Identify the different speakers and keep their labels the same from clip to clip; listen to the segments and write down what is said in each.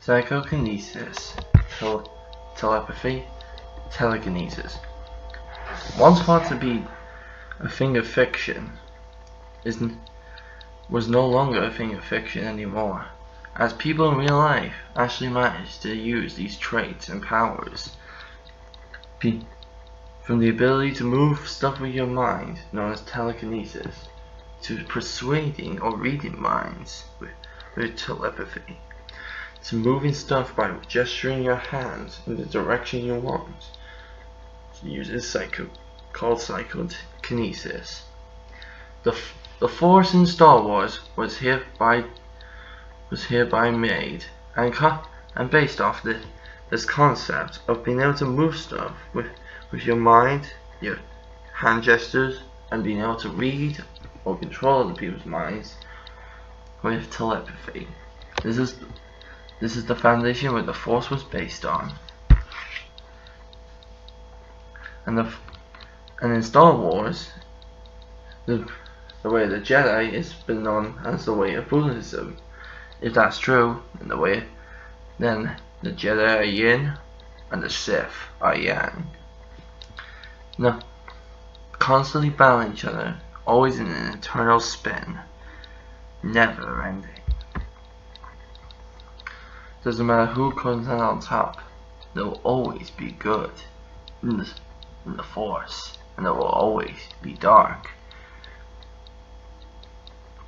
Speaker 1: psychokinesis, telepathy, telekinesis. Once thought to be a thing of fiction, was no longer a thing of fiction anymore, as people in real life actually managed to use these traits and powers. From the ability to move stuff with your mind, known as telekinesis, to persuading or reading minds with telepathy, to moving stuff by gesturing your hands in the direction you want, uses called psychokinesis. The Force in Star Wars was hereby made and based off this concept of being able to move stuff with your mind, your hand gestures, and being able to read or control other people's minds with telepathy. This is the foundation where the Force was based on. And in Star Wars, the way of the Jedi is been known as the way of Buddhism. If that's true, then the Jedi are yin and the Sith are yang. No, constantly battling each other, always in an eternal spin, never ending. Doesn't matter who comes out on top, there will always be good in the Force, and there will always be dark.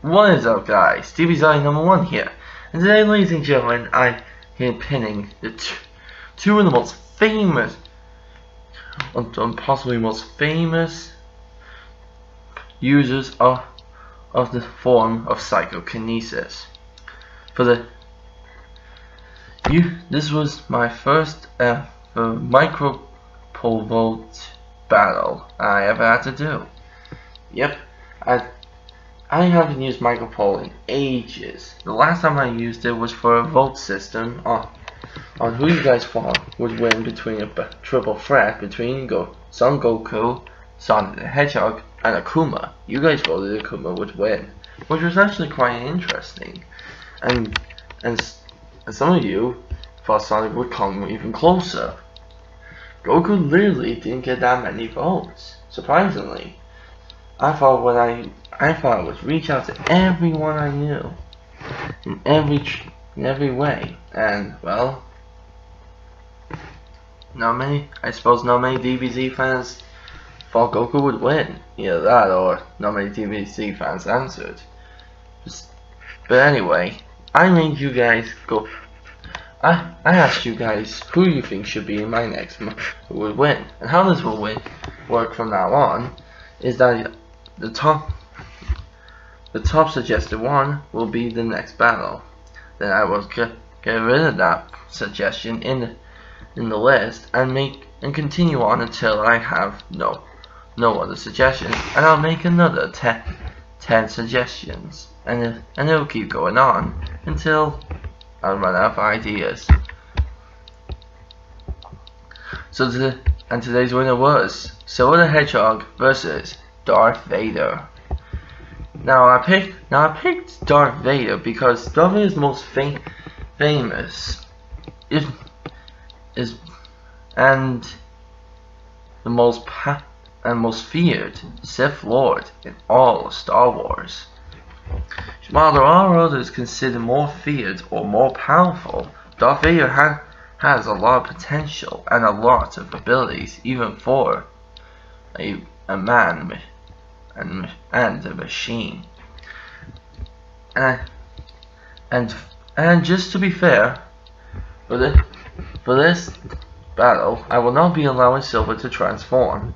Speaker 1: What is up, guys? TV's #1 here, and today, ladies and gentlemen, I am pinning the two of the most famous, possibly most famous users of the form of psychokinesis. This was my first micropole volt battle I ever had to do. Yep, I haven't used micropole in ages. The last time I used it was for a vote system on who you guys thought would win between a triple threat between Son Goku, Sonic the Hedgehog, and Akuma. You guys voted Akuma would win, which was actually quite interesting. And some of you thought Sonic would come even closer. Goku literally didn't get that many votes, surprisingly. I thought I would reach out to everyone I knew in every way, and well, I suppose not many DBZ fans thought Goku would win. Either that, or not many DBZ fans answered. But anyway, I made you guys go. I asked you guys who you think should be in my next who would win, and how this will work from now on is that the top suggested one will be the next battle. Then I will get rid of that suggestion in the list and continue on until I have no other suggestions, and I'll make another 10 suggestions, and it'll keep going on until I run out of ideas. And today's winner was Silver the Hedgehog versus Darth Vader. Now I picked Darth Vader because Darth Vader's most famous and the most feared Sith Lord in all of Star Wars. While there are others considered more feared or more powerful, Darth Vader has a lot of potential and a lot of abilities, even for a man and a machine. And just to be fair, for this battle, I will not be allowing Silver to transform,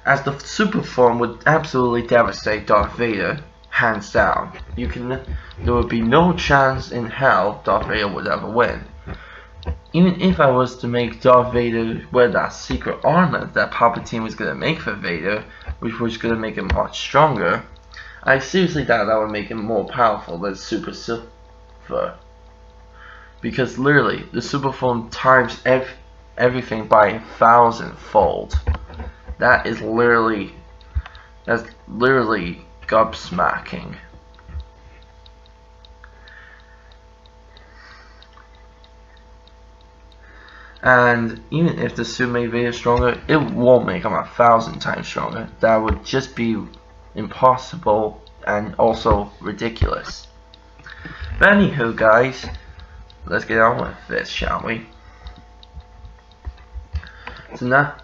Speaker 1: as the super form would absolutely devastate Darth Vader, hands down. There would be no chance in hell Darth Vader would ever win. Even if I was to make Darth Vader wear that secret armor that Palpatine was going to make for Vader, which was going to make him much stronger, I seriously doubt that would make him more powerful than Super Silver. Because literally, the super form times everything by 1,000-fold. That's literally gobsmacking. And even if the suit made Vader stronger, it won't make him 1,000 times stronger. That would just be impossible and also ridiculous. But anywho, guys, let's get on with this, shall we? So now,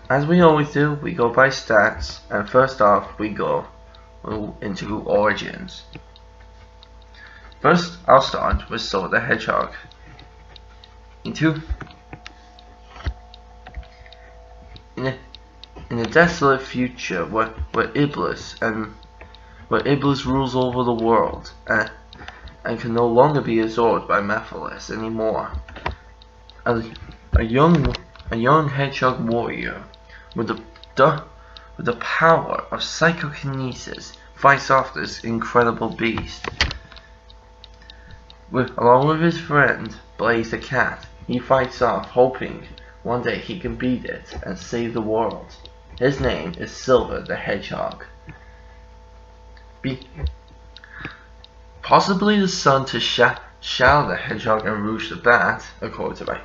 Speaker 1: as we always do, we go by stats, and first off, we go into origins. First, I'll start with Silver the Hedgehog. In a desolate future where Iblis rules over the world and can no longer be absorbed by Mephiles anymore, a young hedgehog warrior with the power of psychokinesis fights off this incredible beast. Along with his friend Blaze the cat, he fights off, hoping one day he can beat it and save the world. His name is Silver the Hedgehog. Possibly the son to Shadow the Hedgehog and Rouge the Bat, according to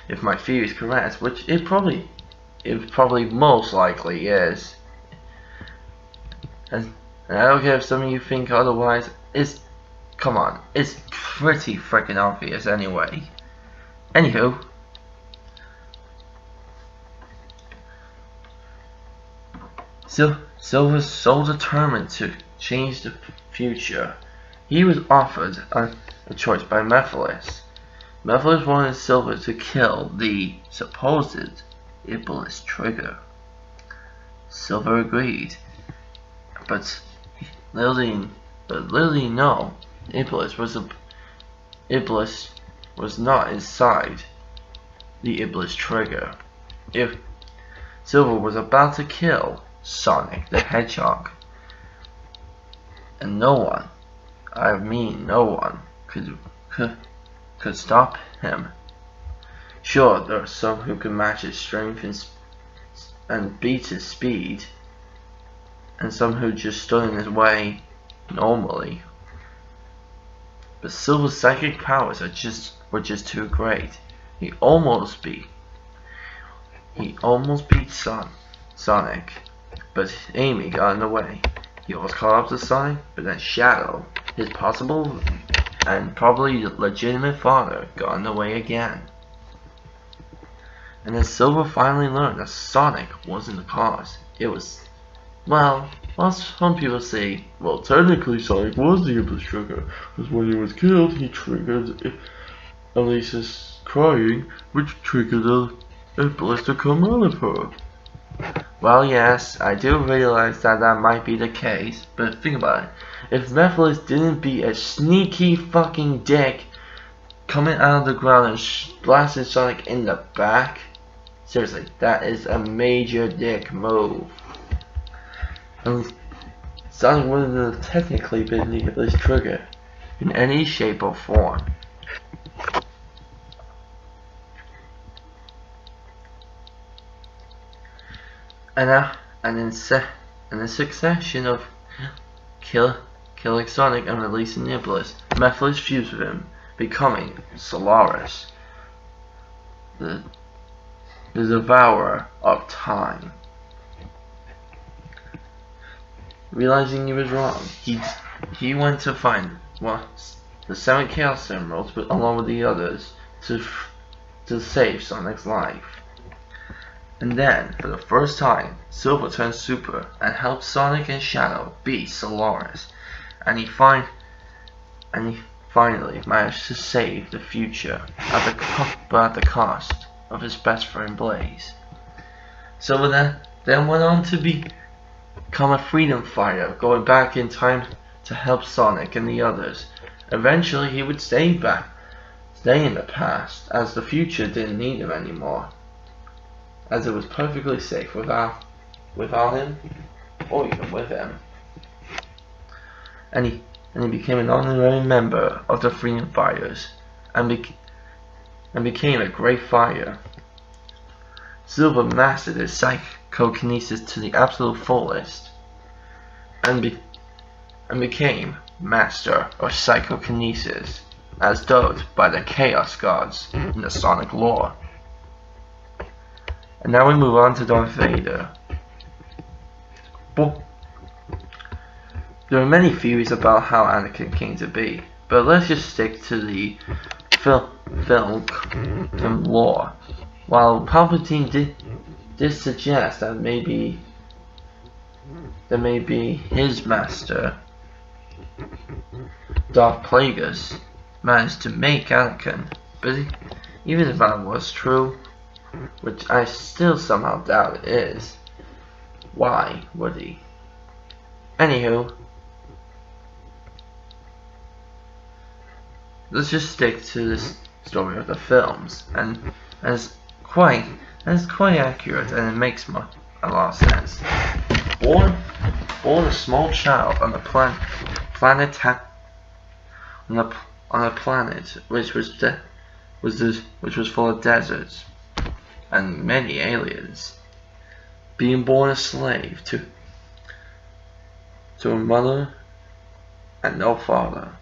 Speaker 1: if my theory is correct, which it probably most likely is. And I don't care if some of you think otherwise. Come on, it's pretty freaking obvious anyway. Anywho, Silver's so determined to change the future, he was offered a choice by Mephiles. Mephiles wanted Silver to kill the supposed Iblis trigger. Silver agreed, but little did he know, Iblis was not inside the Iblis trigger. If Silver was about to kill Sonic the Hedgehog, and no one, I mean no one, could stop him. Sure, there are some who can match his strength and beat his speed, and some who just stood in his way normally. But Silver's psychic powers were just too great. He almost beat Sonic, but Amy got in the way. He almost caught up to Sonic, but then Shadow, his possible and probably legitimate father, got in the way again. And then Silver finally learned that Sonic wasn't the cause. It was, well, some people say, well, technically Sonic was the Iblis trigger, because when he was killed, he triggered Elisa's crying, which triggered the Iblis to come out of her. Well, yes, I do realize that might be the case, but think about it. If Mephiles didn't be a sneaky fucking dick coming out of the ground and blasting Sonic in the back, seriously, that is a major dick move. And Sonic wouldn't have technically been the Iblis trigger in any shape or form. And in the succession of killing Sonic and releasing Iblis, Mephiles fused with him, becoming Solaris, the devourer of time. Realizing he was wrong, he went to find the 7 Chaos Emeralds, but along with the others, to save Sonic's life. And then, for the first time, Silver turned super and helped Sonic and Shadow beat Solaris, and he finally managed to save the future at the cost of his best friend Blaze. Silver then went on to become a freedom fighter, going back in time to help Sonic and the others. Eventually, he would stay in the past, as the future didn't need him anymore, as it was perfectly safe without him, or even with him. And he became an honorary member of the Freedom Fighters, and became a great fighter. Silver mastered his psychokinesis to the absolute fullest, and became master of psychokinesis, as dubbed by the Chaos Gods in the Sonic lore. And now we move on to Darth Vader. But there are many theories about how Anakin came to be, but let's just stick to the film lore. While Palpatine did suggest that maybe his master, Darth Plagueis, managed to make Anakin, but even if that was true, which I still somehow doubt it is, why would he? Anywho, let's just stick to this story of the films, and it's quite accurate, and it makes a lot of sense. Born a small child on a planet which was full of deserts and many aliens. Being born a slave to a mother and no father,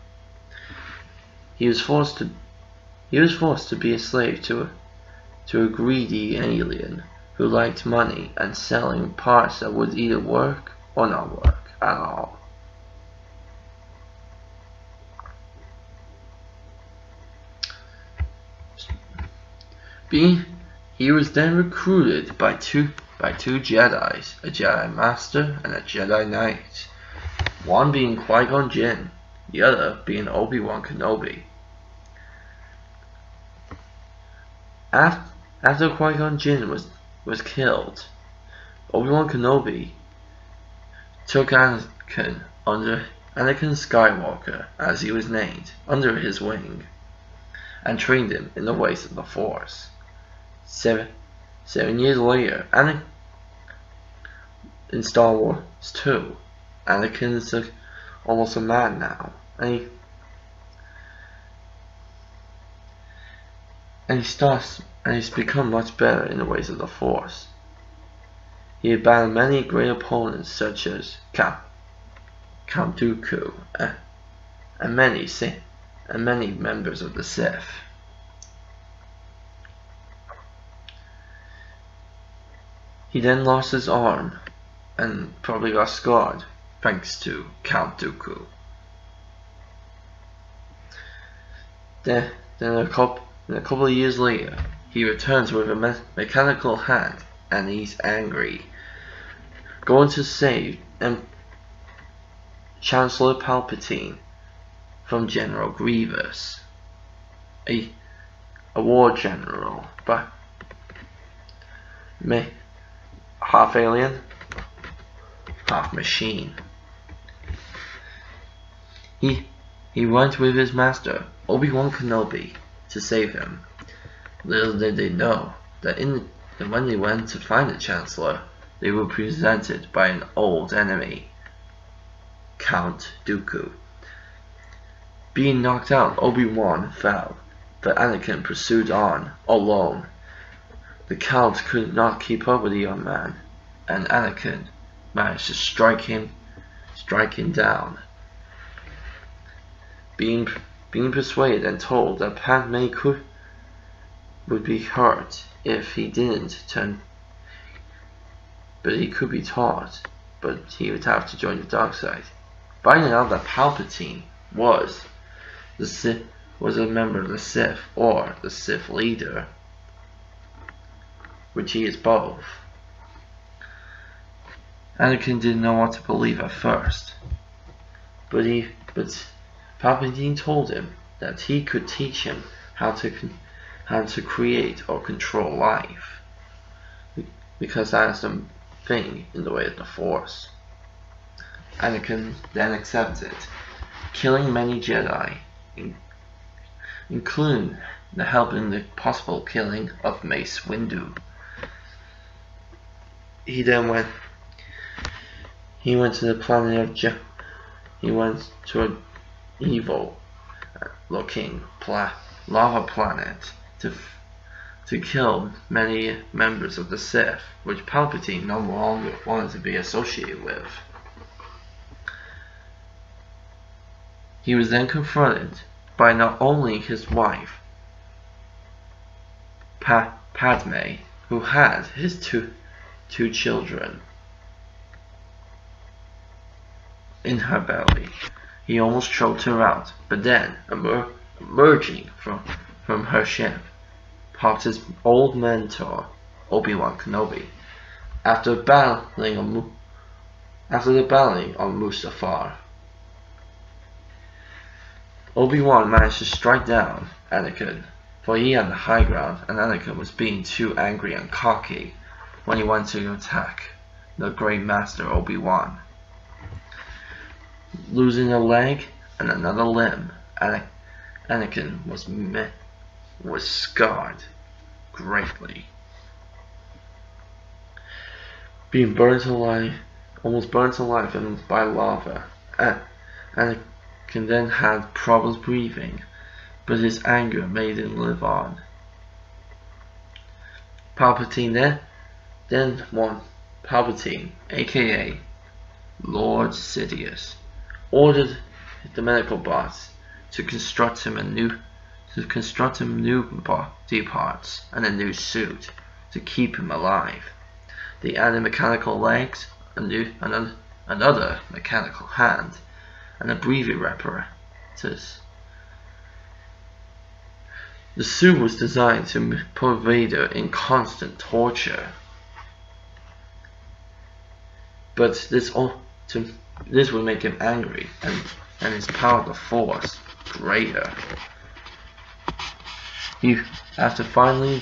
Speaker 1: he was forced to be a slave to a greedy alien who liked money and selling parts that would either work or not work at all. He was then recruited by two Jedis, a Jedi Master and a Jedi Knight, one being Qui-Gon Jinn, the other being Obi-Wan Kenobi. After Qui-Gon Jinn was killed, Obi-Wan Kenobi took Anakin Skywalker, as he was named, under his wing, and trained him in the ways of the Force. 7 years later, in Star Wars 2, Anakin is almost a man now, and he's become much better in the ways of the Force. He had battled many great opponents such as Count Dooku and many members of the Sith. He then lost his arm and probably got scarred thanks to Count Dooku. Then a couple of years later, he returns with a mechanical hand, and he's angry, going to save Chancellor Palpatine from General Grievous, a war general, but half alien, half machine. He went with his master, Obi-Wan Kenobi, to save him. Little did they know that when they went to find the Chancellor, they were presented by an old enemy, Count Dooku. Being knocked out, Obi-Wan fell, but Anakin pursued on, alone. The Count could not keep up with the young man, and Anakin managed to strike him down. Being persuaded and told that Padme would be hurt if he didn't turn, but he could be taught, but he would have to join the dark side. Finding out that Palpatine was a member of the Sith, or the Sith leader, which he is both, Anakin didn't know what to believe at first, but Palpatine told him that he could teach him how to create or control life, because that is the thing in the way of the Force. Anakin then accepted, killing many Jedi, including the help in the possible killing of Mace Windu. He went to the planet of he went to an evil-looking lava planet to kill many members of the Sith, which Palpatine no longer wanted to be associated with. He was then confronted by not only his wife, Padme, who had his two children in her belly. He almost choked her out, but then, emerging from her ship, popped his old mentor, Obi-Wan Kenobi. After the battling on Mustafar, Obi-Wan managed to strike down Anakin, for he had the high ground, and Anakin was being too angry and cocky when he went to attack the Great Master Obi-Wan. Losing a leg and another limb, Anakin was scarred greatly. Being burnt alive, almost burnt alive by lava, Anakin then had problems breathing, but his anger made him live on. Palpatine, aka Lord Sidious, ordered the medical bots to construct him new body parts and a new suit to keep him alive. They added mechanical legs, another mechanical hand, and a breathing apparatus. The suit was designed to put Vader in constant torture, but this would make him angry and his power of the Force greater. After finally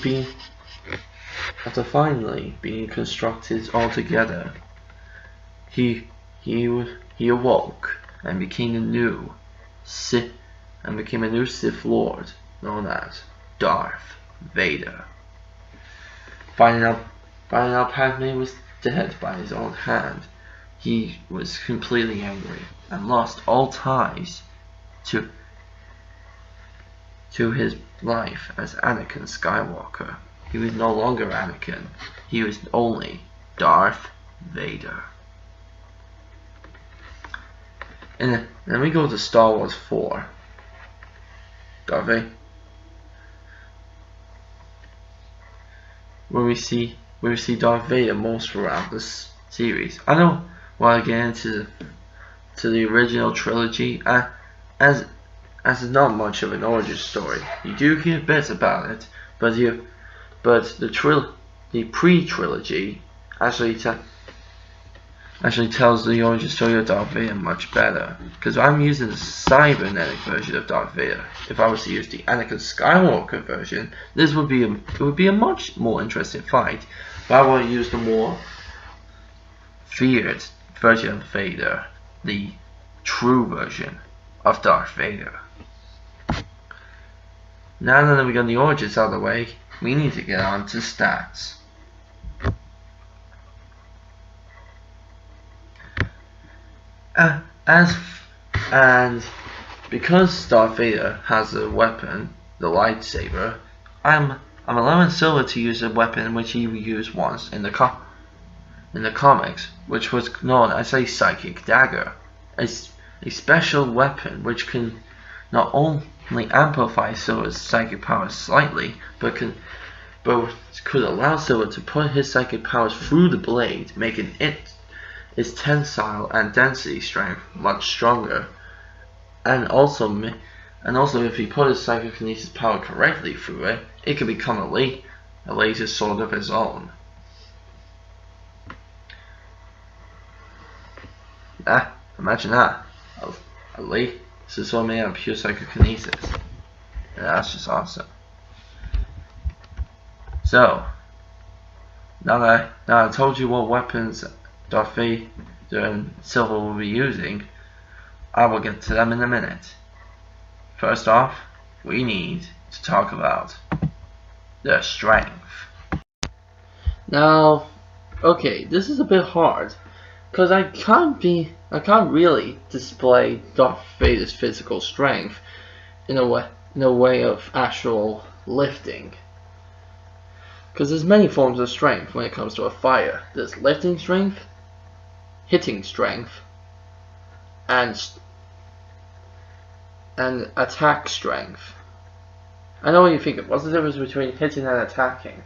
Speaker 1: being constructed altogether, he awoke and became a new Sith Lord known as Darth Vader. Finding out Padme was dead by his own hand, he was completely angry and lost all ties to his life as Anakin Skywalker. He was no longer Anakin, he was only Darth Vader. And then we go to Star Wars 4. Darth Vader, where we see Darth Vader most throughout this series. I don't want to get into the original trilogy, as it's not much of an origin story. You do hear bits about it, but the pre-trilogy actually tells the origin story of Darth Vader much better. Because I'm using the cybernetic version of Darth Vader. If I was to use the Anakin Skywalker version, it would be a much more interesting fight. But I want to use the more feared version of Vader, the true version of Darth Vader. Now that we got the origins out of the way, we need to get on to stats. And because Darth Vader has a weapon, the lightsaber, I'm allowing Silver to use a weapon which he used once in the comics, which was known as a psychic dagger, a special weapon which can not only amplify Silver's psychic powers slightly, but could allow Silver to put his psychic powers through the blade, making its tensile and density strength much stronger. And also if he put his psychokinesis power correctly through it, it could become a laser sword of his own. Imagine that. A laser sword made out of pure psychokinesis. Yeah, that's just awesome. So, now that I told you what weapons Darth Vader and Silver will be using, I will get to them in a minute. First off, we need to talk about their strength. Now, okay, this is a bit hard, because I can't really display Darth Vader's physical strength in a way of actual lifting. Because there's many forms of strength when it comes to a fighter. There's lifting strength, hitting strength, and attack strength. I know what you're thinking. What's the difference between hitting and attacking?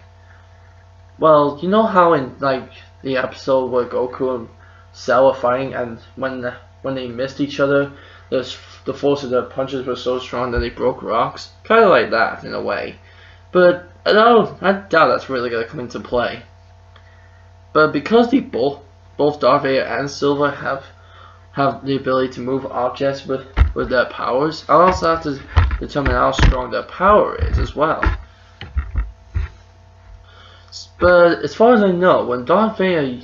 Speaker 1: Well, you know how in like the episode where Goku and Cell were fighting, and when they missed each other, the force of their punches was so strong that they broke rocks. Kind of like that in a way, but I doubt that's really gonna come into play. But because they both Darth Vader and Silver have the ability to move objects with their powers, I'll also have to determine how strong their power is as well. But as far as I know, when Darth Vader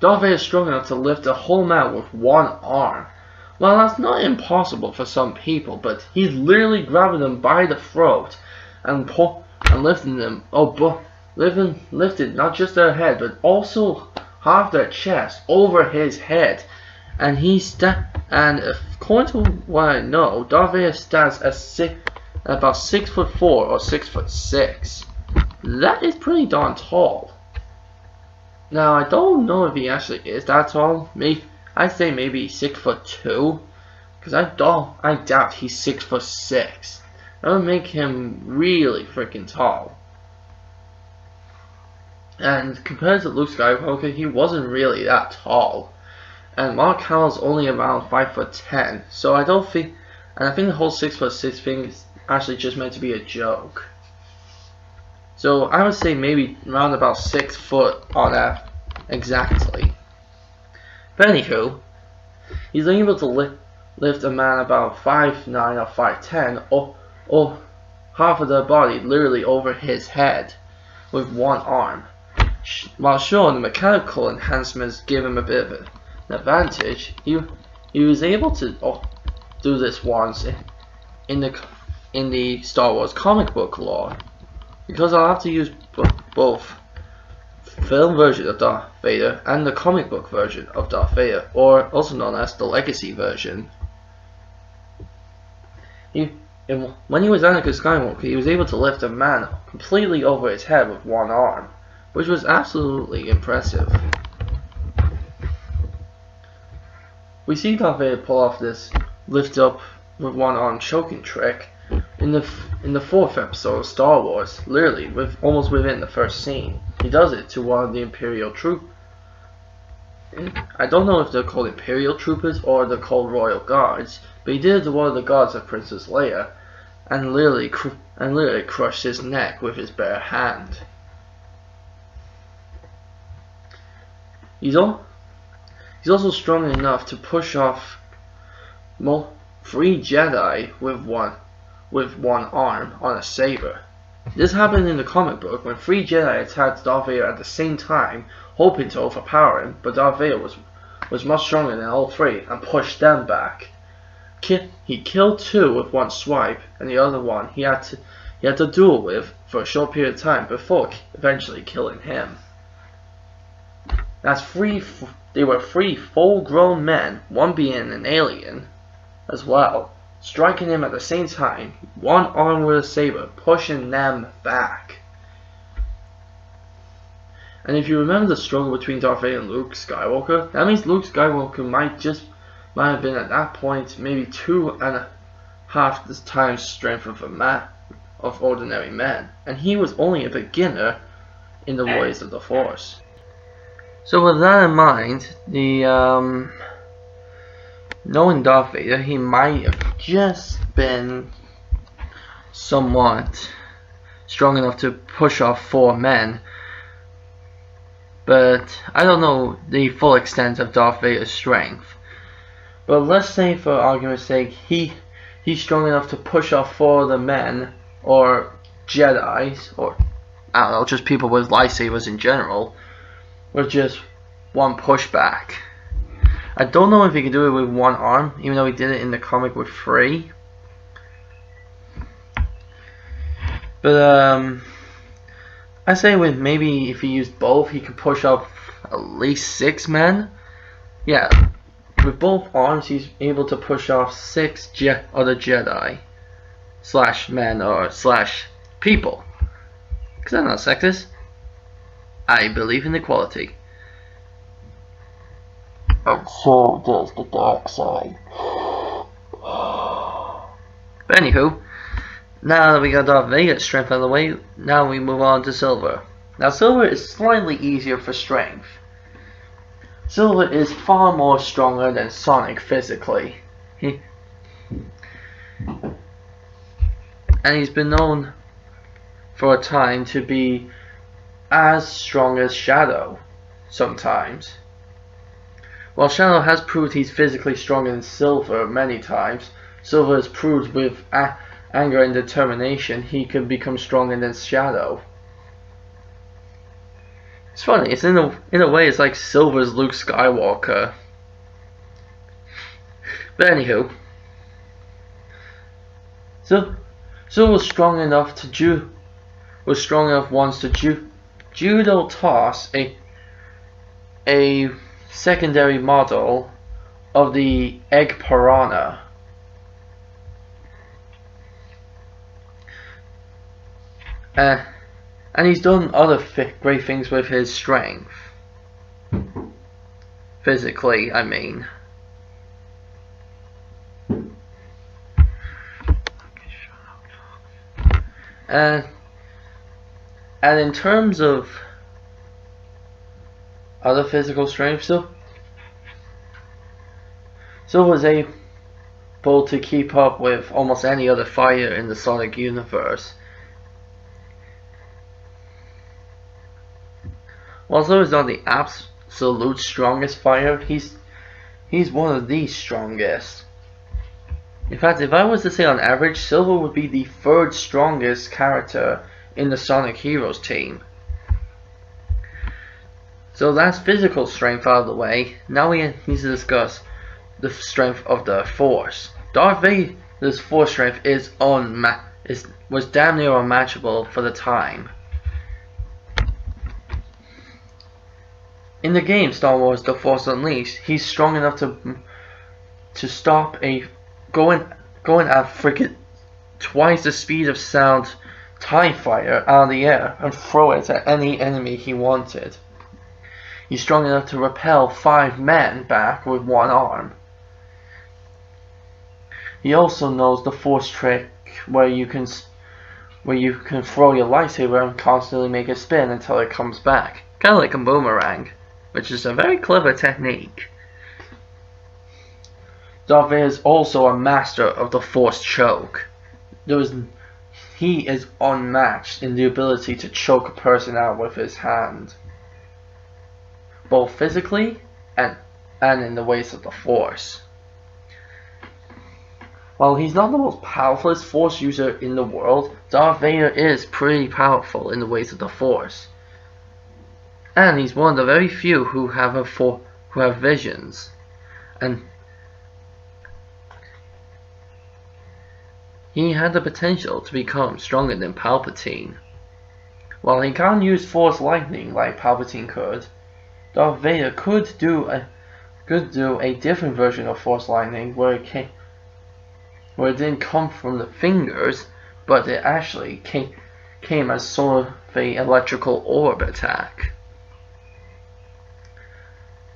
Speaker 1: is strong enough to lift a whole man with one arm. Well, that's not impossible for some people, but he's literally grabbing them by the throat and lifting them. Lifted not just their head, but also half their chest over his head. And according to what I know, Darth Vader stands at about 6'4" or 6'6". That is pretty darn tall. Now I don't know if he actually is that tall. I'd say maybe 6'2", because I doubt he's 6'6". That would make him really freaking tall. And compared to Luke Skywalker, he wasn't really that tall. And Mark Hamill's only around 5'10", so I don't think. And I think the whole 6'6" thing is actually just meant to be a joke. So I would say maybe around about 6 foot on that exactly. But anywho, he's able to lift a man about 5'9" or 5'10", or half of their body literally over his head with one arm. While sure, the mechanical enhancements give him a bit of an advantage, he was able to do this once in the Star Wars comic book lore, because I'll have to use both film version of Darth Vader and the comic book version of Darth Vader, or also known as the Legacy version. When he was Anakin Skywalker, he was able to lift a man completely over his head with one arm, which was absolutely impressive. We see Darth Vader pull off this lift up with one arm choking trick in the fourth episode of Star Wars, literally almost within the first scene. He does it to one of the Imperial troop. I don't know if they're called Imperial troopers or they're called Royal Guards, but he did it to one of the guards of Princess Leia, and literally crushed his neck with his bare hand. He's also strong enough to push off 3 Jedi with one arm on a saber. This happened in the comic book when 3 Jedi attacked Darth Vader at the same time, hoping to overpower him, but Darth Vader was much stronger than all 3 and pushed them back. He killed 2 with one swipe, and the other one he had to duel with for a short period of time before eventually killing him. They were 3 full-grown men, one being an alien as well, striking him at the same time, one arm with a saber, pushing them back. And if you remember the struggle between Darth Vader and Luke Skywalker, that means Luke Skywalker might have been at that point maybe 2.5 times the strength of ordinary men, and he was only a beginner in the ways of the Force. So with that in mind, knowing Darth Vader, he might have just been somewhat strong enough to push off 4 men. But I don't know the full extent of Darth Vader's strength. But let's say, for argument's sake, he's strong enough to push off 4 of the men, or Jedis, or I don't know, just people with lightsabers in general, with just one pushback. I don't know if he could do it with one arm, even though he did it in the comic with 3. But I say with maybe if he used both, he could push up at least 6 men. Yeah, with both arms, he's able to push off 6 other Jedi / men or / people. Because I'm not sexist. I believe in equality. And so does the dark side. But anywho, now that we got Darth Vader's strength out of the way, now we move on to Silver. Now silver is slightly easier for strength. Silver is far more stronger than Sonic physically. And he's been known for a time to be as strong as Shadow sometimes. While Shadow has proved he's physically stronger than Silver many times, Silver has proved with anger and determination he can become stronger than Shadow. It's funny, it's in a way it's like Silver's Luke Skywalker. But anywho, Silver was strong enough once to judo toss a secondary model of the egg piranha. And he's done other great things with his strength. Physically, I mean. And in terms of other physical strength, Silver was able to keep up with almost any other fighter in the Sonic universe. While Silver's not the absolute strongest fighter, he's one of the strongest. In fact, if I was to say on average, Silver would be the third strongest character in the Sonic Heroes team. So that's physical strength out of the way. Now we need to discuss the strength of the Force. Darth Vader's Force strength was damn near unmatchable for the time. In the game Star Wars: The Force Unleashed, he's strong enough to stop a going at freaking twice the speed of sound TIE fighter out of the air and throw it at any enemy he wanted. He's strong enough to repel 5 men back with one arm. He also knows the Force trick where you can throw your lightsaber and constantly make it spin until it comes back, kind of like a boomerang, which is a very clever technique. Darth Vader is also a master of the Force choke. He is unmatched in the ability to choke a person out with his hand, both physically and in the ways of the Force. While he's not the most powerful Force user in the world, Darth Vader is pretty powerful in the ways of the Force. And he's one of the very few who have visions. And he had the potential to become stronger than Palpatine. While he can't use Force lightning like Palpatine could, Darth Vader could do a different version of Force lightning where it didn't come from the fingers, but it actually came as sort of an electrical orb attack.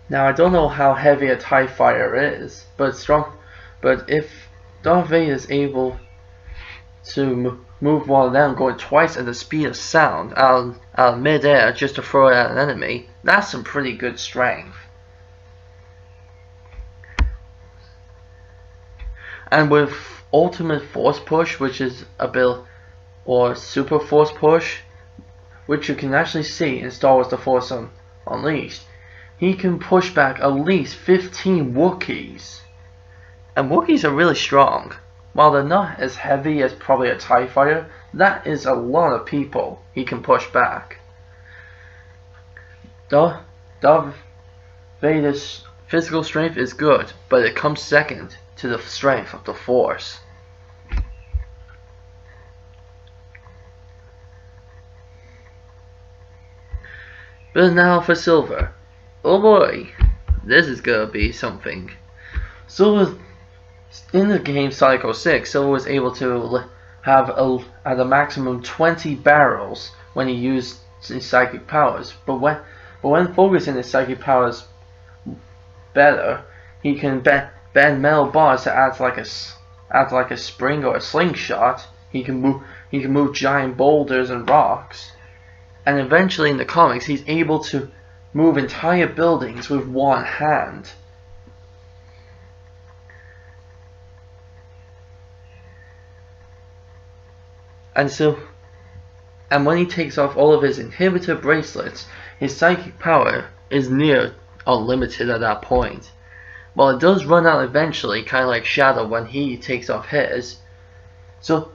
Speaker 1: Now I don't know how heavy a TIE fighter is, but if Darth Vader is able to move one of them going twice at the speed of sound out of mid-air just to throw it at an enemy, that's some pretty good strength. And with Ultimate Force Push, which is or Super Force Push, which you can actually see in Star Wars: The Force Unleashed, he can push back at least 15 Wookiees. And Wookiees are really strong. While they're not as heavy as probably a TIE fighter, that is a lot of people he can push back. Darth Vader's physical strength is good, but it comes second to the strength of the Force. But now for Silver. Oh boy, this is gonna be something. Silver, in the game Sonic 06, Silver was able to have at a maximum 20 barrels when he used his psychic powers. But when focusing his psychic powers better, he can bend metal bars to act like a spring or a slingshot. He can move giant boulders and rocks. And eventually in the comics, he's able to move entire buildings with one hand. And when he takes off all of his inhibitor bracelets, his psychic power is near unlimited at that point. Well, it does run out eventually, kind of like Shadow when he takes off his. So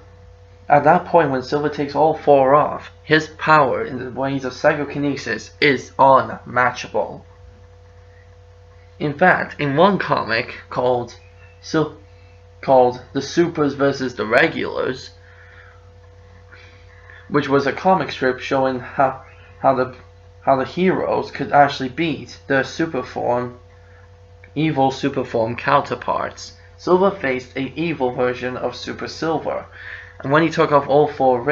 Speaker 1: at that point, when Silver takes all four off, his power in the ways of psychokinesis is unmatchable. In fact, in one comic called The Supers vs. the Regulars, which was a comic strip showing how the heroes could actually beat their evil super form counterparts, Silver faced an evil version of Super Silver, and when he took off all four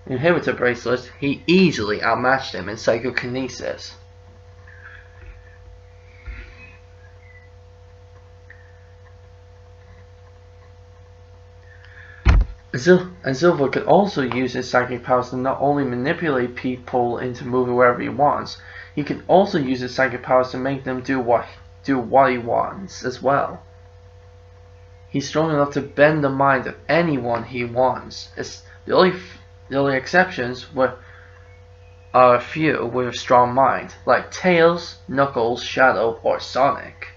Speaker 1: inhibitor bracelets, he easily outmatched him in psychokinesis. And Silver could also use his psychic powers to not only manipulate people into moving wherever he wants, he can also use his psychic powers to make them do what he wants as well. He's strong enough to bend the mind of anyone he wants. The only exceptions are a few with a strong mind, like Tails, Knuckles, Shadow, or Sonic.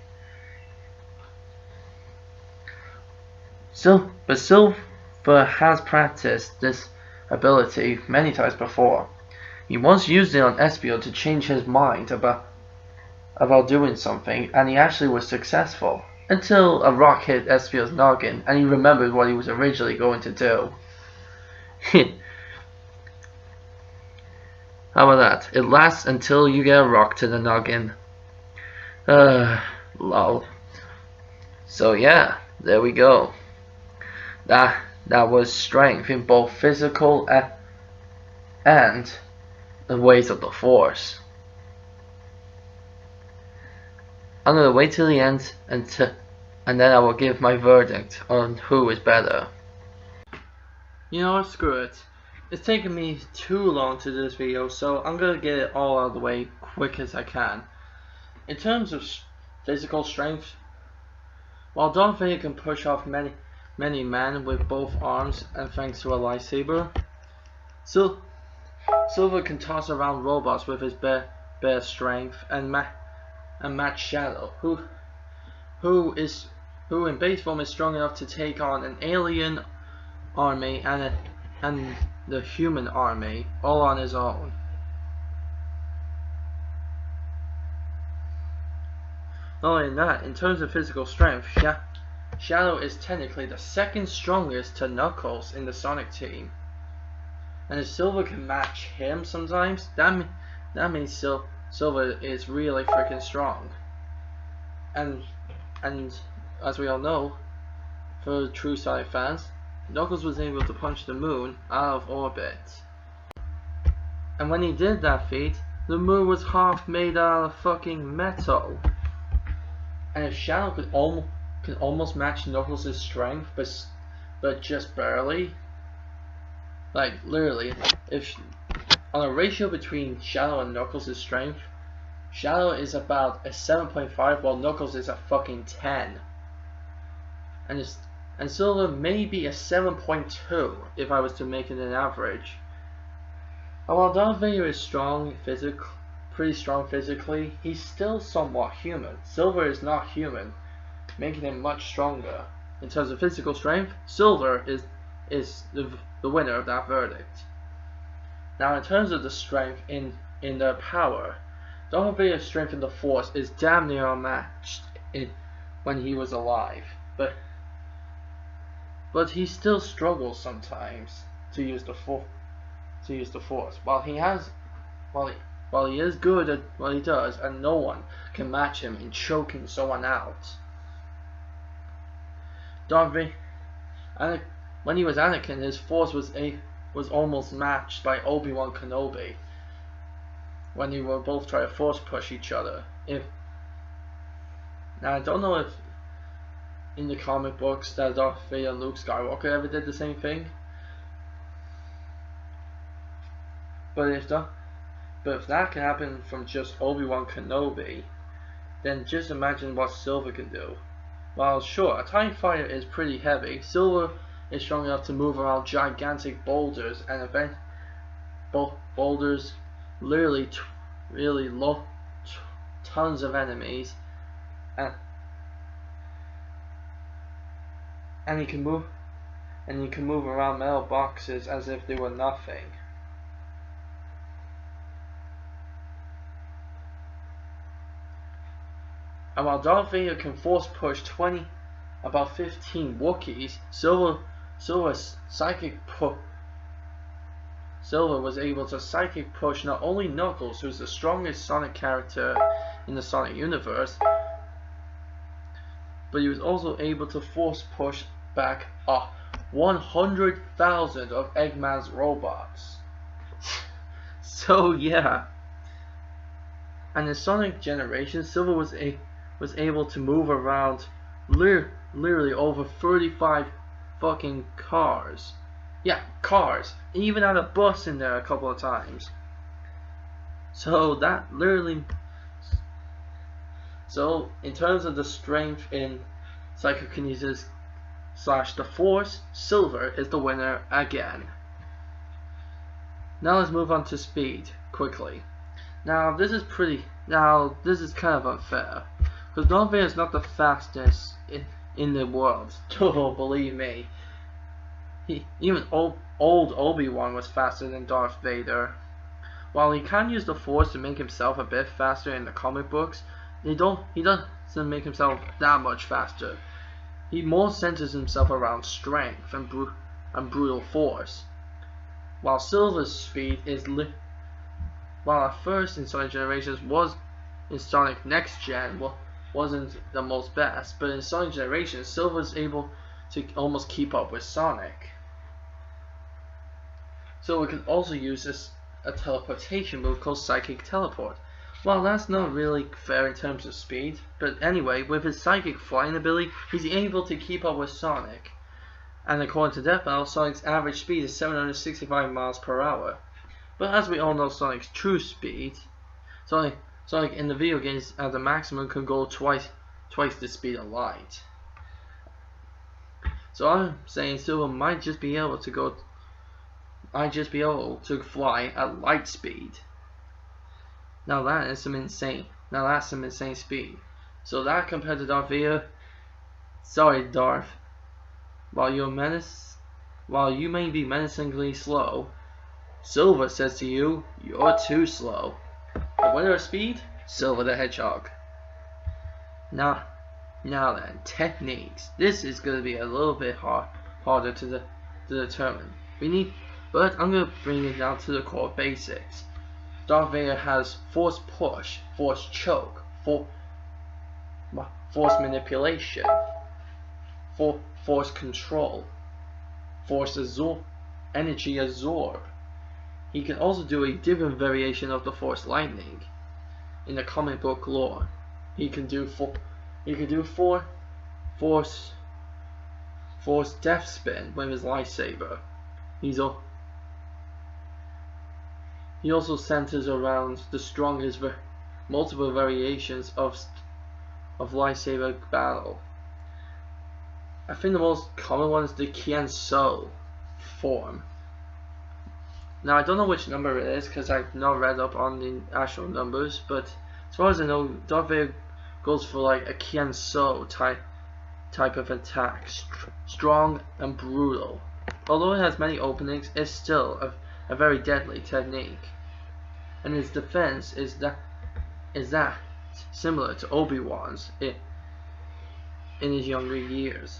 Speaker 1: But Silver has practiced this ability many times before. He once used it on Espio to change his mind about doing something, and he actually was successful, until a rock hit Espio's noggin and he remembered what he was originally going to do. How about that? It lasts until you get a rock to the noggin. Lol. So yeah, there we go. That was strength in both physical and the ways of the Force. I'm gonna wait till the end and then I will give my verdict on who is better. You know what, screw it. It's taken me too long to do this video, so I'm gonna get it all out of the way quick as I can. In terms of physical strength, while Darth Vader can push off many men with both arms and thanks to a lightsaber, Silver can toss around robots with his bare strength and match Shadow, who in base form is strong enough to take on an alien army and the human army all on his own. Not only that, in terms of physical strength, Shadow is technically the second strongest to Knuckles in the Sonic team. And if Silver can match him sometimes, that means Silver is really freaking strong. And as we all know, for true Sonic fans, Knuckles was able to punch the moon out of orbit. And when he did that feat, the moon was half made out of fucking metal. And if Shadow can almost match Knuckles' strength, but just barely, like literally, if on a ratio between Shadow and Knuckles' strength, Shadow is about a 7.5 while Knuckles is a fucking 10. And Silver may be a 7.2 if I was to make it an average. And while Darth Vader is pretty strong physically, he's still somewhat human. Silver is not human, making him much stronger. In terms of physical strength, Silver is the winner of that verdict. Now in terms of the strength in their power, Darth Vader's strength in the Force is damn near unmatched when he was alive, but he still struggles sometimes to use the Force. While he is good at what he does, and no one can match him in choking someone out. Darth Vader, when he was Anakin, his Force was almost matched by Obi-Wan Kenobi when they were both trying to Force push each other. Now I don't know if in the comic books that Darth Vader and Luke Skywalker ever did the same thing, but But if that can happen from just Obi-Wan Kenobi, then just imagine what Silver can do. While sure, a TIE fighter is pretty heavy, Silver is strong enough to move around gigantic boulders and event boulders, literally tons of enemies, and he can move around metal boxes as if they were nothing. And while Darth Vader can force push about 15 Wookiees, Silver was able to psychic push not only Knuckles, who's the strongest Sonic character in the Sonic universe, but he was also able to force push back 100,000 of Eggman's robots. So yeah. And in Sonic Generations, Silver was able to move around literally over 35 fucking cars. Yeah, cars. Even had a bus in there a couple of times. So that literally. So in terms of the strength in psychokinesis / the Force, Silver is the winner again. Now let's move on to speed quickly. Now this is kind of unfair, because Darth Vader is not the fastest in the world. Oh, believe me. Even old Obi-Wan was faster than Darth Vader. While he can use the Force to make himself a bit faster in the comic books, he doesn't make himself that much faster. He more centers himself around strength and brutal force. While Silver's speed is while at first in Sonic Generations in Sonic Next Gen wasn't the most best, but in Sonic Generations, Silver's able to almost keep up with Sonic. So we can also use a teleportation move called Psychic Teleport. Well, that's not really fair in terms of speed, but anyway, with his psychic flying ability, he's able to keep up with Sonic. And according to Death Battle, Sonic's average speed is 765 miles per hour. But as we all know Sonic's true speed, Sonic in the video games at the maximum can go twice the speed of light. So I'm saying Silver might just be able to fly at light speed. Now that's some insane speed. So that compared to Darth Vader, sorry Darth, while you may be menacingly slow, Silver says to you, you're too slow. The winner of speed, Silver the Hedgehog. Now then, techniques. This is going to be a little bit harder to determine. But I'm going to bring it down to the core basics. Darth Vader has force push, force choke, force manipulation, force control, force energy absorb. He can also do a different variation of the Force Lightning. In the comic book lore, he can do force death spin with his lightsaber. He also centers around the strongest multiple variations of lightsaber battle. I think the most common one is the Qian-So form. Now I don't know which number it is because I've not read up on the actual numbers, but as far as I know, Darth Vader goes for like a Qian-So type of attack, strong and brutal. Although it has many openings, it's still a very deadly technique. And his defense is that similar to Obi-Wan's in his younger years.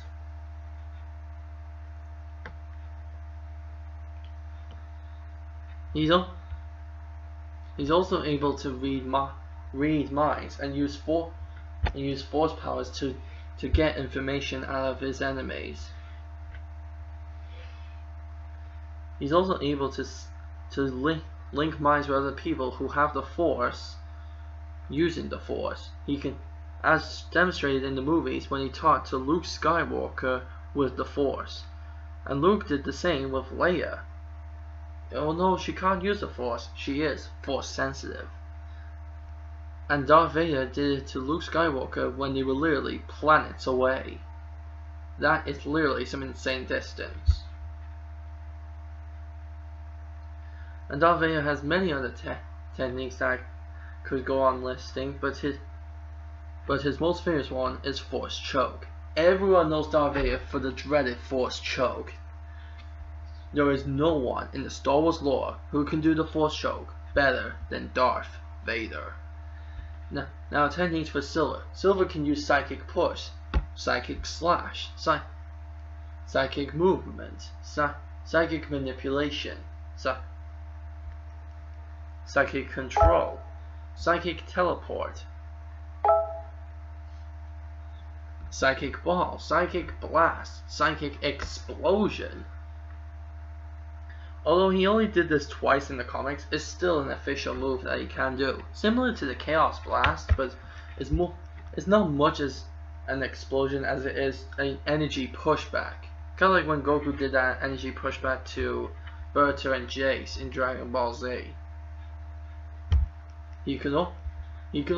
Speaker 1: He's also able to read minds and use force powers to get information out of his enemies. He's also able to link minds with other people who have the Force, using the Force. He can, as demonstrated in the movies when he talked to Luke Skywalker with the Force, and Luke did the same with Leia. although she can't use the Force, she is Force sensitive. And Darth Vader did it to Luke Skywalker when they were literally planets away. That is literally some insane distance. And Darth Vader has many other techniques that I could go on listing, but his most famous one is Force Choke. Everyone knows Darth Vader for the dreaded Force Choke. There is no one in the Star Wars lore who can do the Force Choke better than Darth Vader. Now techniques for Silver. Silver can use Psychic Push, Psychic Slash, Psychic Movement, Psychic Manipulation, Psychic Control, Psychic Teleport, Psychic Ball, Psychic Blast, Psychic Explosion. Although he only did this twice in the comics, it's still an official move that he can do. Similar to the Chaos Blast, but it's not much as an explosion as it is an energy pushback. Kind of like when Goku did that energy pushback to Berta and Jace in Dragon Ball Z. He can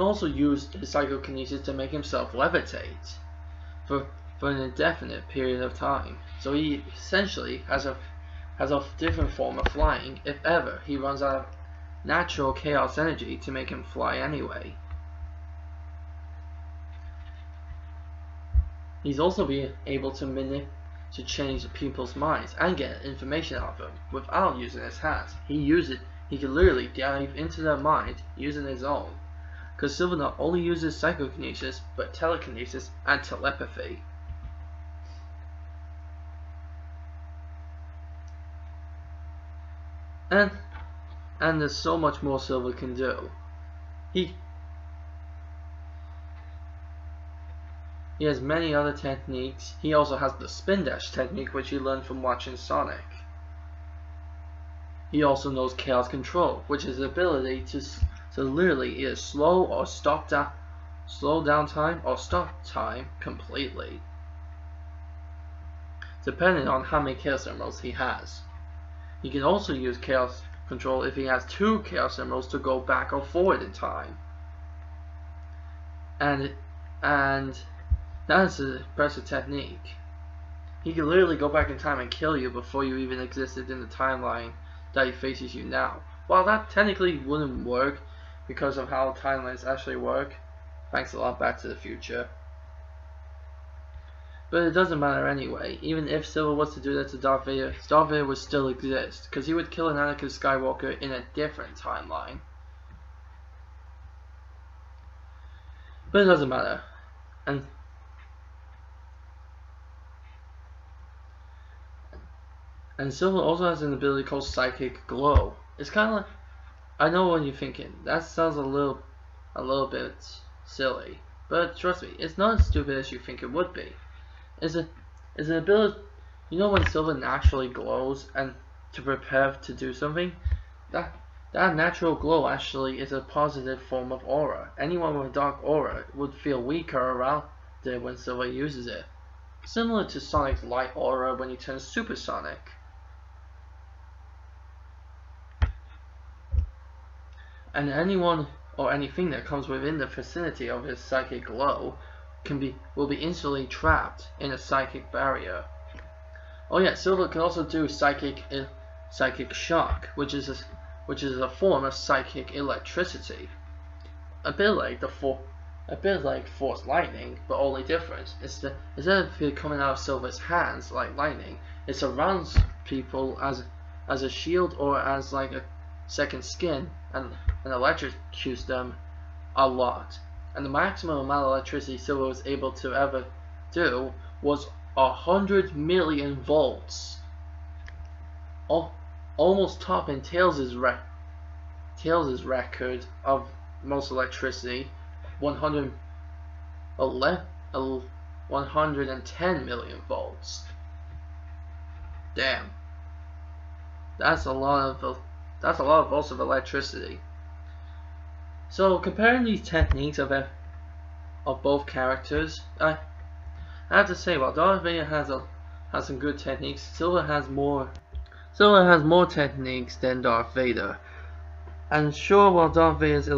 Speaker 1: also use his psychokinesis to make himself levitate for an indefinite period of time. So he essentially has a different form of flying if ever he runs out of natural chaos energy to make him fly anyway. He's also being able to change people's minds and get information out of them without using his hands. He can literally dive into their mind using his own. Because Silver not only uses psychokinesis, but telekinesis and telepathy. And there's so much more Silver can do. He has many other techniques. He also has the spin dash technique, which he learned from watching Sonic. He also knows chaos control, which is the ability to literally either slow down time or stop time completely, depending on how many chaos emeralds he has. He can also use chaos control if he has 2 chaos emeralds to go back or forward in time. And that's an impressive technique. He can literally go back in time and kill you before you even existed in the timeline that he faces you now. While that technically wouldn't work because of how timelines actually work, thanks a lot Back to the Future. But it doesn't matter anyway. Even if Silver was to do that to Darth Vader would still exist, because he would kill an Anakin Skywalker in a different timeline. But it doesn't matter. And Silver also has an ability called Psychic Glow. It's kind of like, I know what you're thinking. That sounds a little bit silly, but trust me, it's not as stupid as you think it would be. It's an ability. You know when Silver naturally glows and to prepare to do something, that natural glow actually is a positive form of aura. Anyone with a dark aura would feel weaker around it when Silver uses it, similar to Sonic's light aura when he turns supersonic. And anyone or anything that comes within the vicinity of his psychic glow will be instantly trapped in a psychic barrier. Oh yeah, Silver can also do psychic shock, which is a form of psychic electricity. A bit like Force Lightning, but only different. Instead of it coming out of Silver's hands like lightning, it surrounds people as a shield or as like a second skin and electrocutes them a lot. And the maximum amount of electricity Silver was able to ever do was 100 million volts. Almost topping Tails' record of most electricity, 110 million volts. Damn. That's a lot of volts of electricity. So comparing these techniques of both characters, I have to say, while Darth Vader has some good techniques, Silver has more Silver has more techniques than Darth Vader. And sure, while Darth Vader's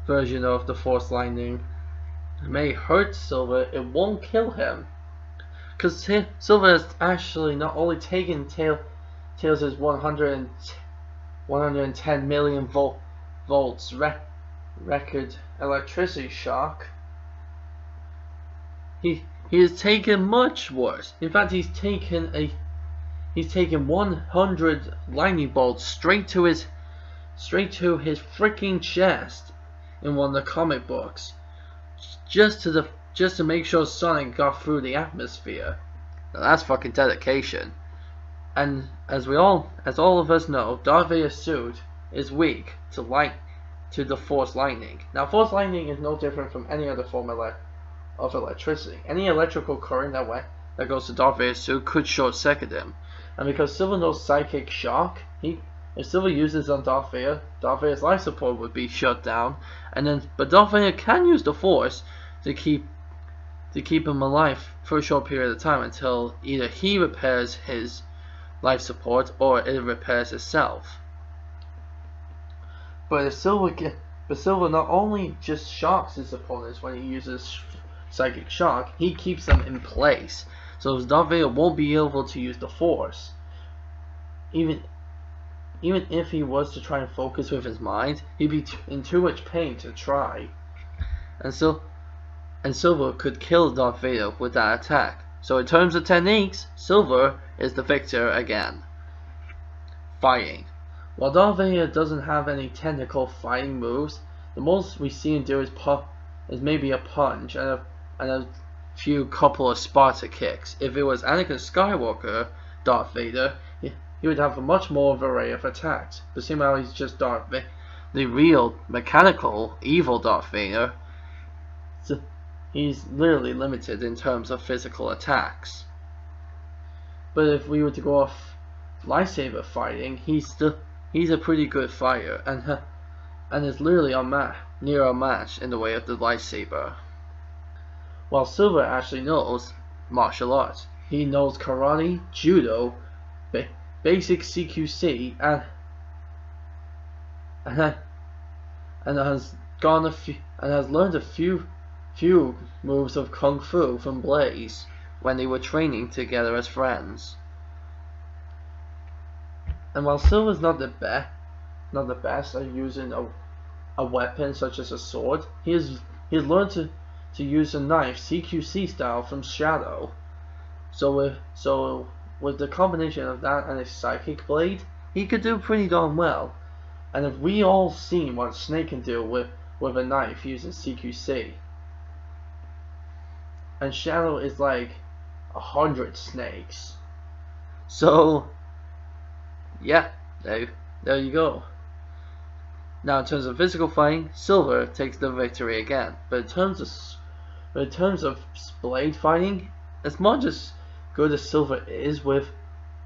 Speaker 1: version of the Force Lightning may hurt Silver, it won't kill him. Because Silver has actually not only taken Tails' 110 million volts record electricity shock, he has taken much worse. In fact, he's taken 100 lightning bolts straight to his freaking chest in one of the comic books, just to make sure Sonic got through the atmosphere. Now that's fucking dedication. And as all of us know, Darth Vader's suit is weak to the Force Lightning. Now, Force Lightning is no different from any other form of electricity. Any electrical current that goes to Darth Vader's suit could short-circuit him. And because Silver knows psychic shock, if Silver uses on Darth Vader's life support would be shut down. But Darth Vader can use the Force to keep him alive for a short period of time until either he repairs his life support or it repairs itself. But Silver not only just shocks his opponents when he uses psychic shock, he keeps them in place. So Darth Vader won't be able to use the Force. Even if he was to try and focus with his mind, he'd be in too much pain to try. And Silver could kill Darth Vader with that attack. So in terms of techniques, Silver is the victor again. Fighting. While Darth Vader doesn't have any technical fighting moves, the most we see him do is maybe a punch and a couple of Sparta kicks. If it was Anakin Skywalker, Darth Vader, he would have a much more of an array of attacks. But seeing how he's just Darth Vader, the real mechanical evil Darth Vader, so he's literally limited in terms of physical attacks. But if we were to go off lightsaber fighting, he's a pretty good fighter and is literally near unmatched in the way of the lightsaber. While Silver actually knows martial arts. He knows karate, judo, basic CQC, and has learned a few moves of kung fu from Blaze when they were training together as friends. And while Silver's not the best at using a weapon such as a sword, he's learned to use a knife CQC style from Shadow. So with the combination of that and his psychic blade, he could do pretty darn well. And if we all seen what Snake can do with a knife using CQC, and Shadow is like 100 snakes. So yeah, there you go. Now in terms of physical fighting, Silver takes the victory again. But in terms of blade fighting, as much as good as Silver is with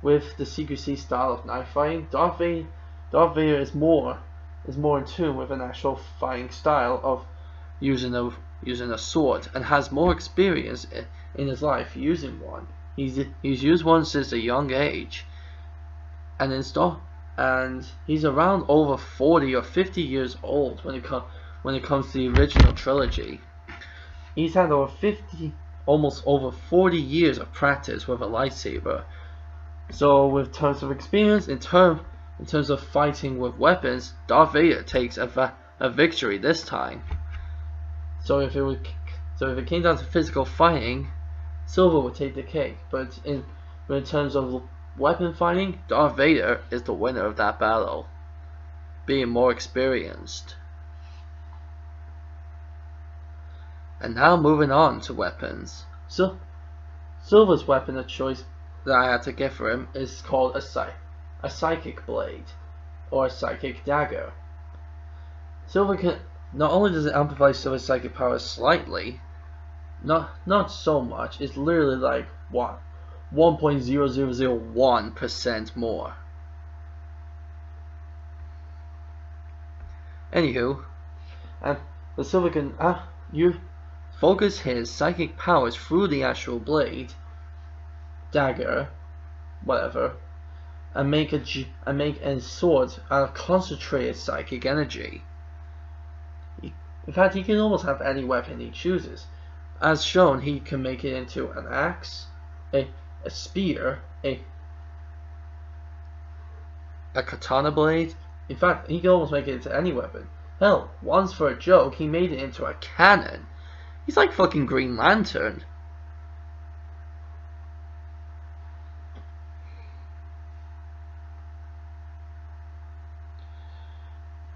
Speaker 1: the CQC style of knife fighting, Darth Vader is more in tune with an actual fighting style of using a sword, and has more experience in his life using one. He's used one since a young age, and he's around over 40 or 50 years old when it comes to the original trilogy. He's had almost over 40 years of practice with a lightsaber. So with terms of experience, in terms of fighting with weapons, Darth Vader takes a victory this time. So if it came down to physical fighting, Silver would take the cake. But in terms of weapon fighting, Darth Vader is the winner of that battle, being more experienced. And now moving on to weapons. So Silver's weapon of choice that I had to get for him is called a psychic blade, or a psychic dagger. Silver can not only does it amplify Silver's psychic powers slightly, not so much. It's literally like 1.0001% more. Anywho, the Silver can focus his psychic powers through the actual blade, dagger, whatever,
Speaker 2: and make a sword out of concentrated psychic energy. In fact, he can almost have any weapon he chooses. As shown, he can make it into an axe, a spear, a katana blade. In fact, he can almost make it into any weapon. Hell, once for a joke, he made it into a cannon. He's like fucking Green Lantern.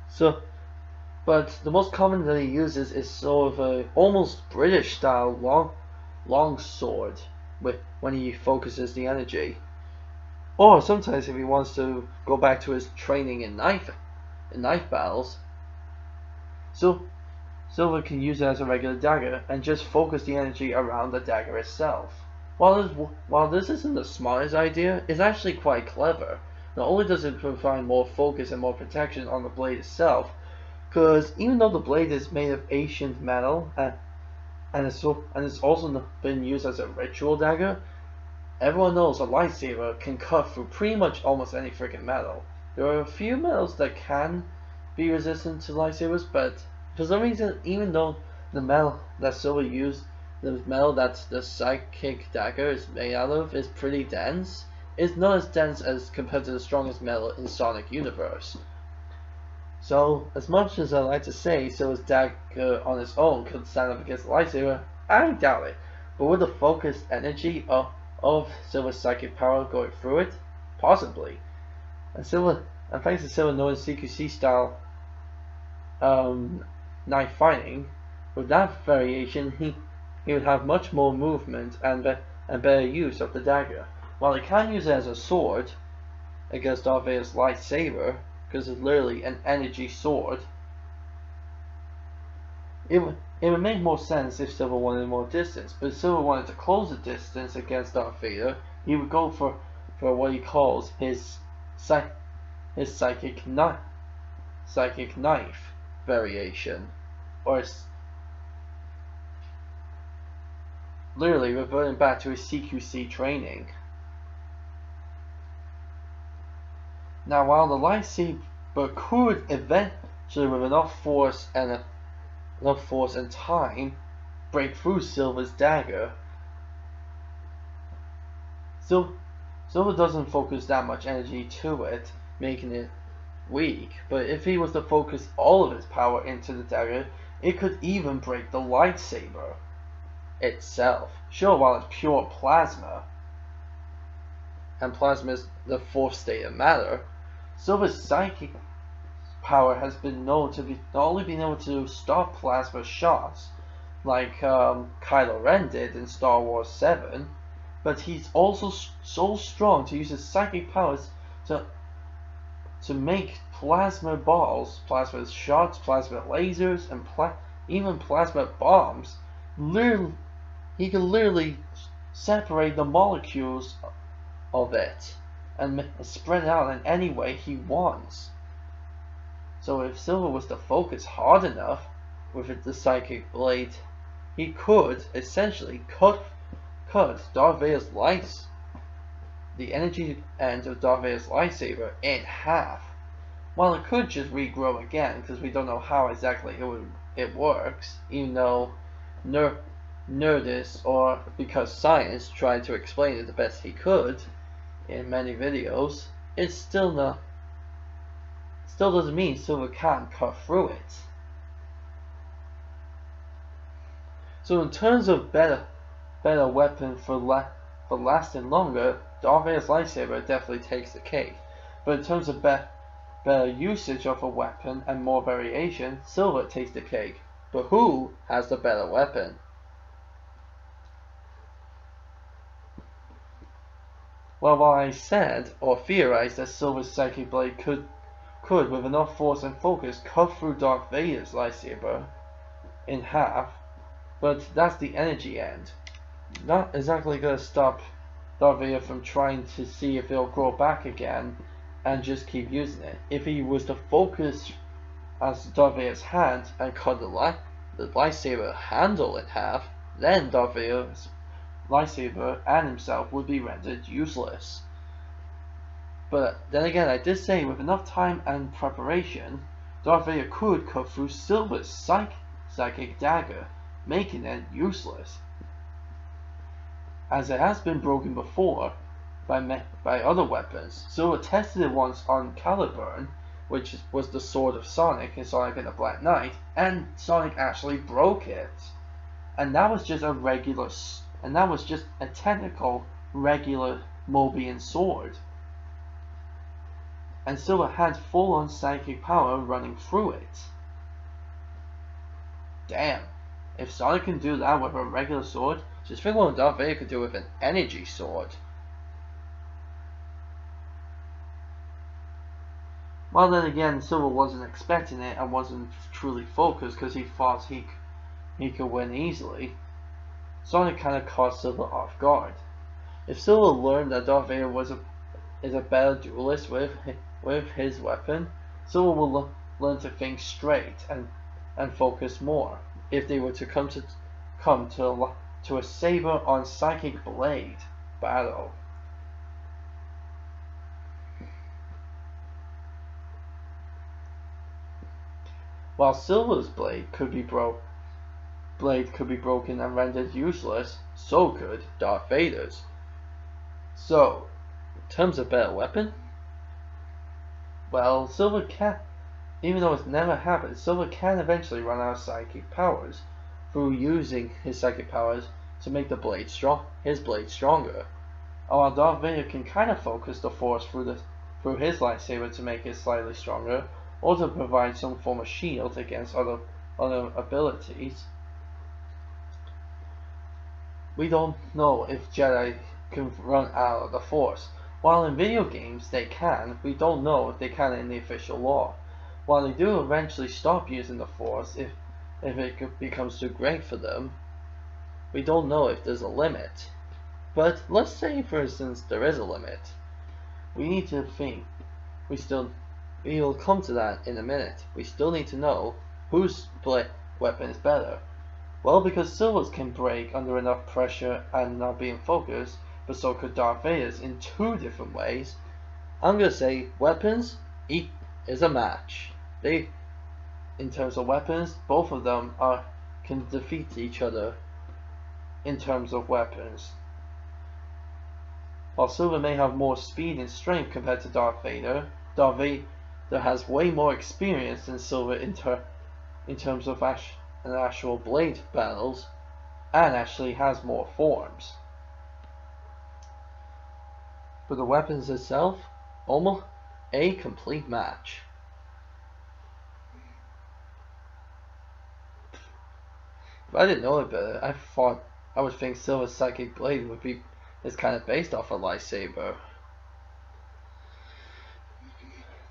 Speaker 2: So, but the most common that he uses is sort of a almost British style long sword when he focuses the energy. Or sometimes if he wants to go back to his training in knife battles, Silver can use it as a regular dagger and just focus the energy around the dagger itself. While this isn't the smartest idea, it's actually quite clever. Not only does it provide more focus and more protection on the blade itself, because even though the blade is made of ancient metal and it's also been used as a ritual dagger, everyone knows a lightsaber can cut through pretty much almost any freaking metal. There are a few metals that can be resistant to lightsabers, but for some reason, even though the metal that Silver used, the metal that the psychic dagger is made out of, is pretty dense, it's not as dense as compared to the strongest metal in Sonic Universe. So, as much as I like to say Silver's dagger on its own could stand up against the lightsaber, I doubt it. But with the focused energy of Silver's psychic power going through it, possibly. And thanks to Silver knowing CQC style knife fighting, with that variation, he would have much more movement and better use of the dagger. While he can't use it as a sword against Darth Vader's lightsaber, because it's literally an energy sword, it would make more sense if Silver wanted more distance. But if Silver wanted to close the distance against Darth Vader, he would go for what he calls his psychic knife variation, or literally reverting back to his CQC training. Now, while the lightsaber could eventually, with enough force and time, break through Silver's dagger, Silver doesn't focus that much energy to it, making it weak. But if he was to focus all of his power into the dagger, it could even break the lightsaber itself. Sure, while it's pure plasma, and plasma is the fourth state of matter, Silver's psychic power has been known to be not only being able to stop plasma shots, like Kylo Ren did in Star Wars 7, but he's also so strong to use his psychic powers to make plasma balls, plasma shots, plasma lasers, and even plasma bombs. He can literally separate the molecules of it and spread it out in any way he wants. So if Silver was to focus hard enough with the psychic blade, he could essentially cut Darth Vader's the energy end of Darth Vader's lightsaber in half. While it could just regrow again, because we don't know how exactly it works, even though Nerdist, or because science tried to explain it the best he could in many videos, it still doesn't mean Silver can't cut through it. So in terms of better weapon for lasting longer, Darth Vader's lightsaber definitely takes the cake. But in terms of better usage of a weapon and more variation, Silver takes the cake. But who has the better weapon? Well, while I said or theorized that Silver's psychic blade could with enough force and focus cut through Darth Vader's lightsaber in half, but that's the energy end. Not exactly gonna stop Darth Vader from trying to see if it'll grow back again and just keep using it. If he was to focus as Darth Vader's hand and cut the lightsaber handle in half, then Darth Vader's lightsaber and himself would be rendered useless. But then again, I did say with enough time and preparation, Darth Vader could cut through Silver's psychic dagger, making it useless. As it has been broken before by other weapons, Silver tested it once on Caliburn, which was the sword of Sonic in Sonic and the Black Knight, and Sonic actually broke it. And that was just a technical, regular Mobian sword. And Silver had full-on psychic power running through it. Damn, if Sonic can do that with a regular sword, just think what Darth Vader could do with an energy sword. Well, then again, Silver wasn't expecting it and wasn't truly focused because he thought he could win easily. Sonic kind of caught Silver off guard. If Silver learned that Darth Vader is a better duelist with his weapon, Silver will learn to think straight and focus more. If they were to come to a saber on psychic blade battle. While Silver's blade could be broken and rendered useless, so could Darth Vader's. So, in terms of better weapon, well, Silver can, even though it's never happened, Silver can eventually run out of psychic powers through using his psychic powers to make his blade stronger. While Darth Vader can kind of focus the Force through his lightsaber to make it slightly stronger, or to provide some form of shield against other abilities. We don't know if Jedi can run out of the Force. While in video games they can, we don't know if they can in the official law. While they do eventually stop using the Force if it becomes too great for them, we don't know if there's a limit. But let's say, for instance, there is a limit. We need to think. We will come to that in a minute. We still need to know whose weapon is better. Well, because Silver's can break under enough pressure and not being focused, but so could Darth Vader's in two different ways. I'm gonna say weapons is a match. In terms of weapons, both of them can defeat each other in terms of weapons. While Silver may have more speed and strength compared to Darth Vader has way more experience than Silver in terms of actual blade battles, and actually has more forms. For the weapons itself, almost a complete match. If I didn't know it better, I would think Silver's psychic blade is kind of based off a lightsaber.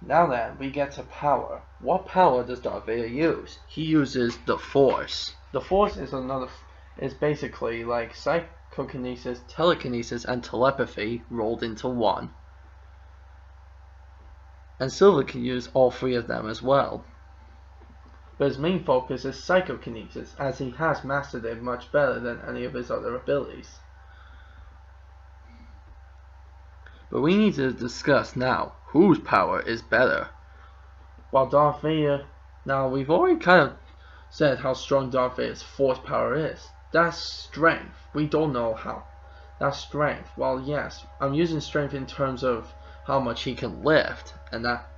Speaker 2: Now then, we get to power. What power does Darth Vader use? He uses the Force. The Force is basically like psychokinesis, telekinesis, and telepathy rolled into one. And Silver can use all three of them as well. But his main focus is psychokinesis, as he has mastered it much better than any of his other abilities. But we need to discuss now whose power is better. While Darth Vader, now we've already kind of said how strong Darth Vader's Force power is. That's strength. We don't know how. That's strength. Well, yes, I'm using strength in terms of how much he can lift and that,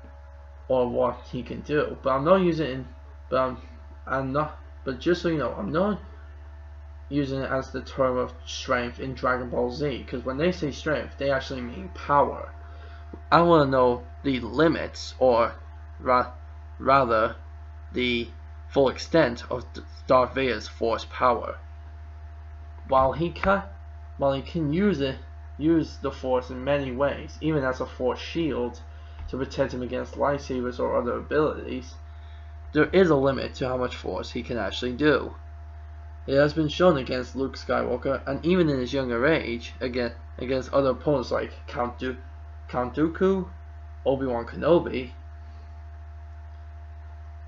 Speaker 2: or what he can do. But I'm not using it. But just so you know, I'm not using it as the term of strength in Dragon Ball Z, because when they say strength, they actually mean power. I want to know the limits, or rather, the full extent of Darth Vader's Force power. While he can use the Force in many ways, even as a Force shield to protect him against lightsabers or other abilities, there is a limit to how much Force he can actually do. It has been shown against Luke Skywalker, and even in his younger age, against other opponents like Count Dooku, Obi-Wan Kenobi,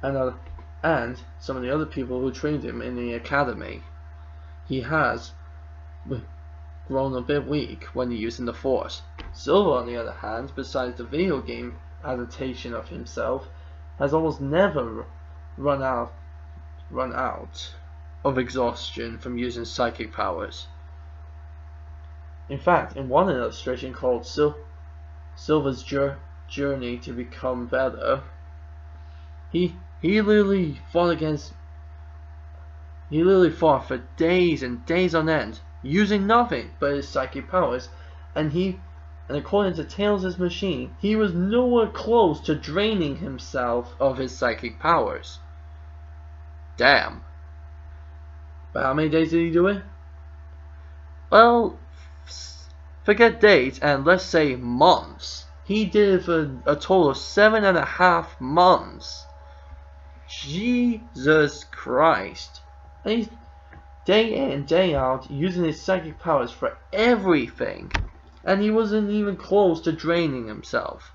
Speaker 2: and some of the other people who trained him in the academy. He has grown a bit weak when using the Force. Silver, on the other hand, besides the video game adaptation of himself, has almost never run out of exhaustion from using psychic powers. In fact, in one illustration called Silver's Journey to Become Better, he literally fought for days and days on end, using nothing but his psychic powers, and according to Tails' machine, he was nowhere close to draining himself of his psychic powers. Damn. But how many days did he do it? Well, forget days and let's say months. He did it for a total of 7.5 months. Jesus Christ. And he's day in, day out, using his psychic powers for everything. And he wasn't even close to draining himself.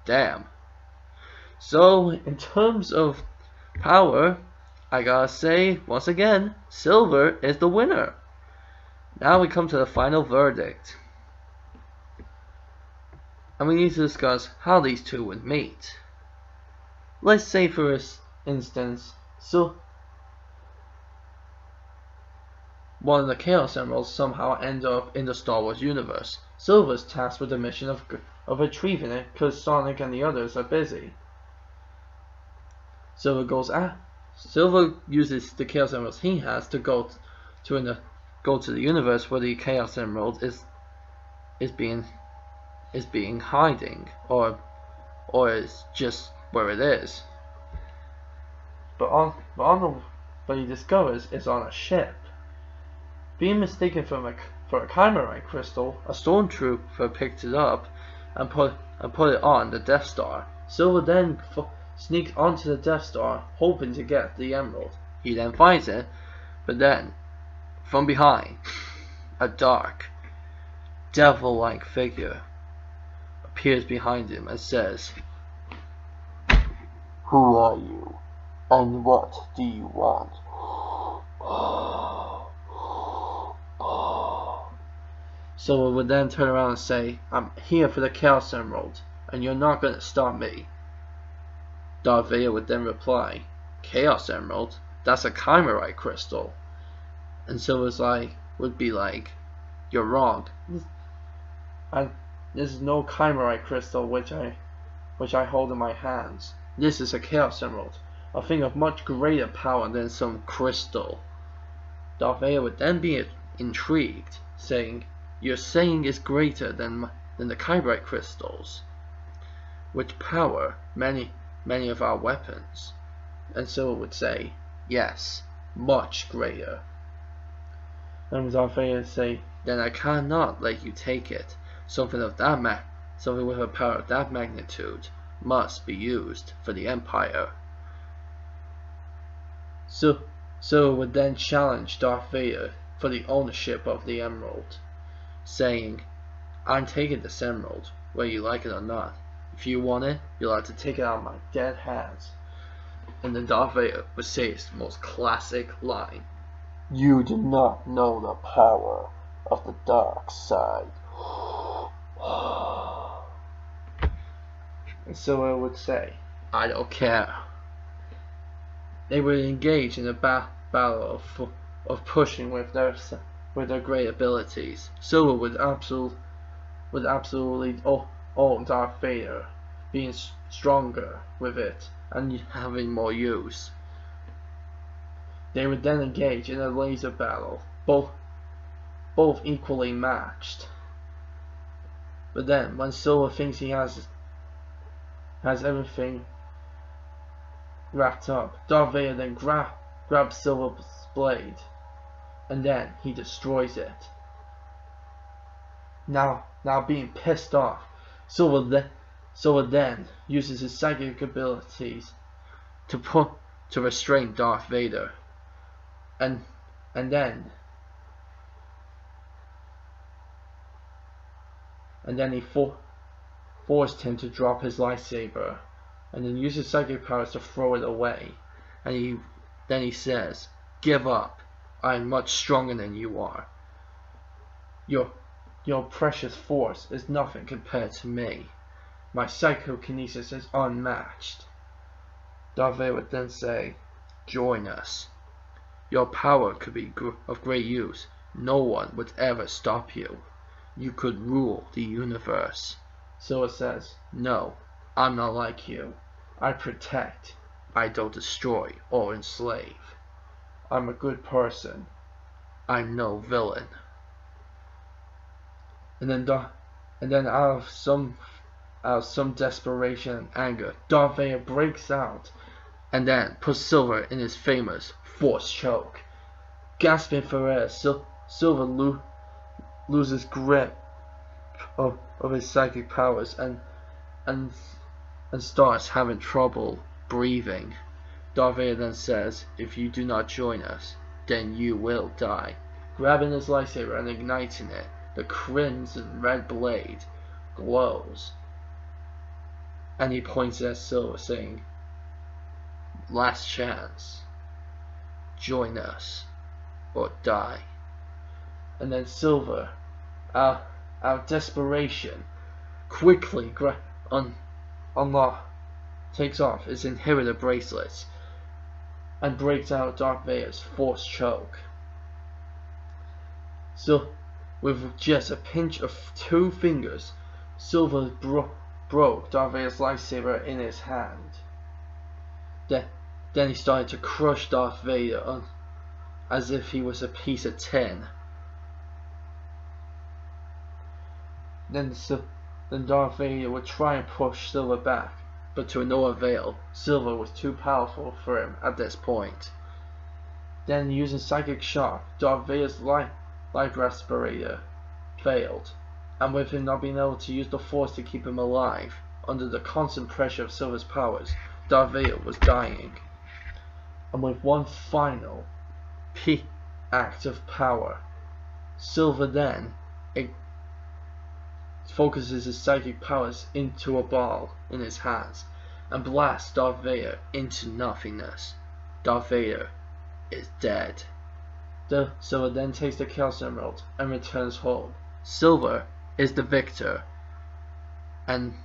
Speaker 2: Damn. So, in terms of power, I gotta say, once again, Silver is the winner. Now we come to the final verdict. And we need to discuss how these two would meet. Let's say, for instance, one of the Chaos Emeralds somehow end up in the Star Wars universe. Silver's tasked with the mission of retrieving it because Sonic and the others are busy. Silver uses the Chaos Emeralds he has to go to the universe where the Chaos Emerald is being hiding, or is just where it is. But he discovers it's on a ship. Being mistaken for a Chimerite crystal, a stormtrooper picked it up and put it on the Death Star. Silver then sneaks onto the Death Star, hoping to get the emerald. He then finds it, but then, from behind, a dark, devil-like figure appears behind him and says,
Speaker 1: "Who are you, and what do you want?"
Speaker 2: Silver would then turn around and say, "I'm here for the Chaos Emerald, and you're not gonna stop me." Darth Vader would then reply, "Chaos Emerald? That's a Chimerite crystal." And Silver's would be like, "You're wrong. This is no Chimerite crystal which I hold in my hands. This is a Chaos Emerald, a thing of much greater power than some crystal." Darth Vader would then be intrigued, saying, "You're saying it's greater than the Chimerite crystals, which power many of our weapons." And Silver would say, "Yes, much greater." And Darth Vader would say, "Then I cannot let you take it. Something with a power of that magnitude must be used for the Empire." So would then challenge Darth Vader for the ownership of the emerald, saying, "I'm taking this emerald, whether you like it or not. If you want it, you'll have to take it out of my dead hands." And then Darth Vader would say his most classic line,
Speaker 1: "You do not know the power of the dark side."
Speaker 2: And Silver would say, "I don't care." They would engage in a battle of pushing with their great abilities. Silver would absolutely own Darth Vader, being stronger with it and having more use. They would then engage in a laser battle, both equally matched. But then, when Silver thinks he has everything wrapped up, Darth Vader then grabs Silver's blade, and then he destroys it. Now being pissed off, Silver then uses his psychic abilities to restrain Darth Vader, and then he forced him to drop his lightsaber, and then uses psychic powers to throw it away. And then he says, "Give up. I am much stronger than you are. Your precious force is nothing compared to me. My psychokinesis is unmatched." Darth Vader would then say, "Join us. Your power could be of great use. No one would ever stop you. You could rule the universe." Silver says, "No, I'm not like you. I protect. I don't destroy or enslave. I'm a good person. I'm no villain." And then out of some desperation and anger, Darth Vader breaks out and then puts Silver in his famous Force Choke. Gasping for air, Silver loses grip of his psychic powers and starts having trouble breathing. Darth Vader then says, "If you do not join us, then you will die." Grabbing his lightsaber and igniting it, the crimson red blade glows, and he points at Silver, saying, "Last chance. Join us or die." And then Silver, out of desperation, quickly takes off his inhibitor bracelets and breaks out Darth Vader's Force Choke. So, with just a pinch of 2 fingers, Silver broke Darth Vader's lightsaber in his hand. Then he started to crush Darth Vader as if he was a piece of tin. Then Darth Vader would try and push Silver back, but to no avail. Silver was too powerful for him at this point. Then, using Psychic Shock, Darth Vader's life respirator failed, and with him not being able to use the Force to keep him alive, under the constant pressure of Silver's powers, Darth Vader was dying. And with one final act of power, Silver then focuses his psychic powers into a ball in his hands and blasts Darth Vader into nothingness. Darth Vader is dead. Silver then takes the Chaos Emerald and returns home. Silver is the victor, and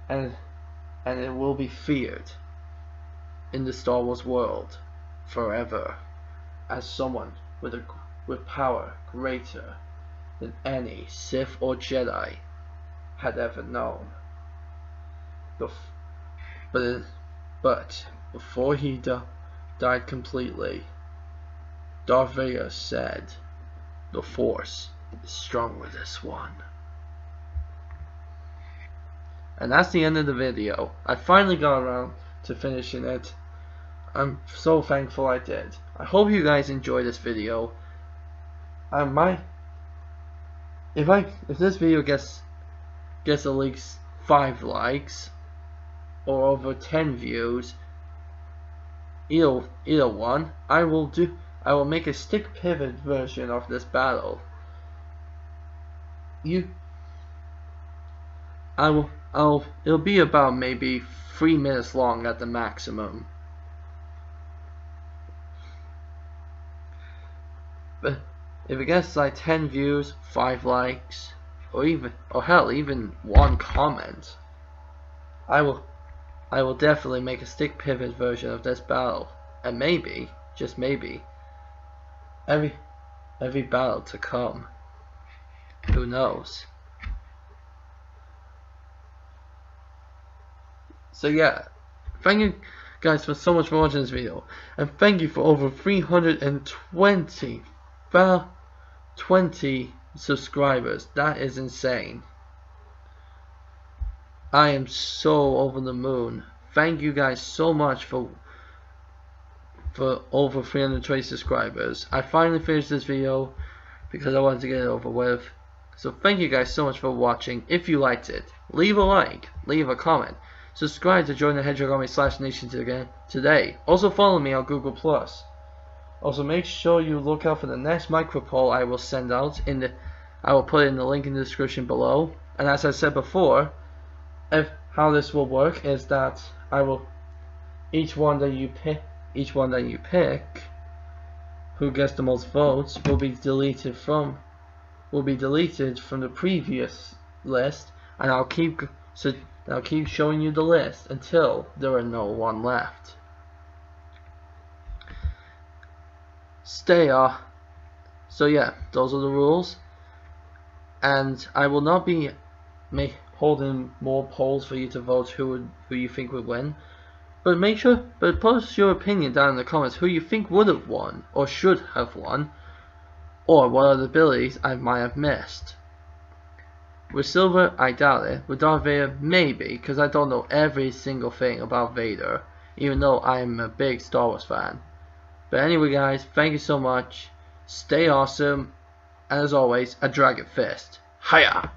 Speaker 2: it will be feared in the Star Wars world forever as someone with power greater than any Sith or Jedi had ever known. But before he died completely, Darth Vader said, "The Force is strong with this one." And that's the end of the video. I finally got around to finishing it. I'm so thankful I did. I hope you guys enjoyed this video. If this video gets at least 5 likes or over 10 views, either one, I will make a stick pivot version of this battle. It'll be about maybe 3 minutes long at the maximum. But if it gets like 10 views, 5 likes, or hell, even 1 comment, I will definitely make a stick pivot version of this battle, and maybe, just maybe, every battle to come. Who knows? So yeah, thank you guys for so much for watching this video, and thank you for over 320 subscribers. That is insane. I am so over the moon. Thank you guys so much for over 320 subscribers. I finally finished this video because I wanted to get it over with. So thank you guys so much for watching. If you liked it, leave a like, leave a comment, subscribe to join the Hedgehog Army /Nation today. Also follow me on Google+. Also make sure you look out for the next micro poll I will send out I will put in the link in the description below. And as I said before, how this will work is that each one that you pick who gets the most votes will be deleted from the previous list, and I'll keep showing you the list until there are no one left. So yeah, those are the rules, and I will not be holding more polls for you to vote who you think would win. But post your opinion down in the comments who you think would have won or should have won, or what other abilities I might have missed. With Silver, I doubt it. With Darth Vader, maybe, because I don't know every single thing about Vader, even though I am a big Star Wars fan. But anyway guys, thank you so much, stay awesome, and as always, a dragon fist. Hiya!